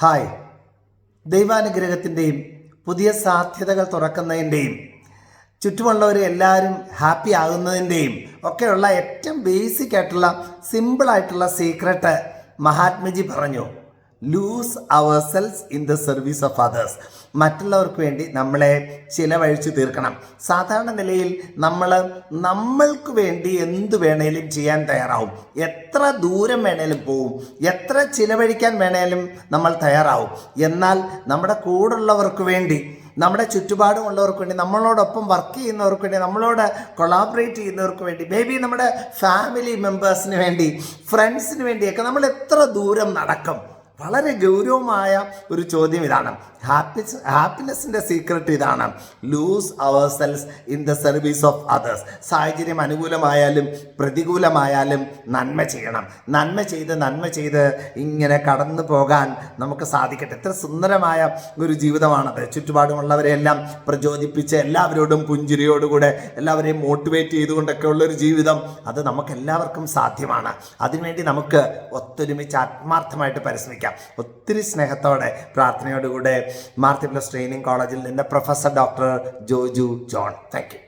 Hi. ദൈവാനുഗ്രഹത്തിൻ്റെയും പുതിയ സാധ്യതകൾ തുറക്കുന്നതിൻ്റെയും ചുറ്റുമുള്ളവർ എല്ലാവരും ഹാപ്പി ആകുന്നതിൻ്റെയും ഒക്കെയുള്ള ഏറ്റവും ബേസിക് ആയിട്ടുള്ള സിമ്പിളായിട്ടുള്ള സീക്രട്ട് മഹാത്മജി പറഞ്ഞു. Lose our selves in the service of others. മറ്റുള്ളവർക്ക് വേണ്ടി നമ്മളെ ചിലവഴിച്ചു തീർക്കണം. സാധാരണ നിലയിൽ നമ്മൾക്ക് വേണ്ടി എന്ത് വേണേലും ചെയ്യാൻ തയ്യാറാവും, എത്ര ദൂരം വേണേലും പോവും, എത്ര ചിലവഴിക്കാൻ വേണേലും നമ്മൾ തയ്യാറാവും. എന്നാൽ നമ്മുടെ കൂടുള്ളവർക്ക് വേണ്ടി, നമ്മുടെ ചുറ്റുപാടുമുള്ളവർക്ക് വേണ്ടി, നമ്മളോടൊപ്പം വർക്ക് ചെയ്യുന്നവർക്ക് വേണ്ടി, നമ്മളോട് കൊളാബറേറ്റ് ചെയ്യുന്നവർക്ക് വേണ്ടി, മേ ബി നമ്മുടെ ഫാമിലി മെമ്പേഴ്സിന് വേണ്ടി, ഫ്രണ്ട്സിന് വേണ്ടിയൊക്കെ നമ്മൾ എത്ര ദൂരം നടക്കും? വളരെ ഗൗരവമായ ഒരു ചോദ്യം ഇതാണ്. ഹാപ്പിനെസ്സിൻ്റെ സീക്രട്ട് ഇതാണ്. Lose our selves in the service of others. സാഹചര്യം അനുകൂലമായാലും പ്രതികൂലമായാലും നന്മ ചെയ്യണം. നന്മ ചെയ്ത് ഇങ്ങനെ കടന്നു പോകാൻ നമുക്ക് സാധിക്കട്ടെ. എത്ര സുന്ദരമായ ഒരു ജീവിതമാണത്. ചുറ്റുപാടുമുള്ളവരെയെല്ലാം പ്രചോദിപ്പിച്ച് എല്ലാവരോടും പുഞ്ചിരിയോടുകൂടെ എല്ലാവരെയും മോട്ടിവേറ്റ് ചെയ്തുകൊണ്ടൊക്കെ ഉള്ളൊരു ജീവിതം, അത് നമുക്ക് എല്ലാവർക്കും സാധ്യമാണ്. അതിനുവേണ്ടി നമുക്ക് ഒത്തൊരുമിച്ച് ആത്മാർത്ഥമായിട്ട് പരിശ്രമിക്കാം. ഒത്തിരി സ്നേഹത്തോടെ പ്രാർത്ഥനയോടുകൂടെ മാർത്തി പ്ലസ് ട്രെയിനിങ് കോളേജിൽ നിന്ന് professor doctor Joju John. Thank you.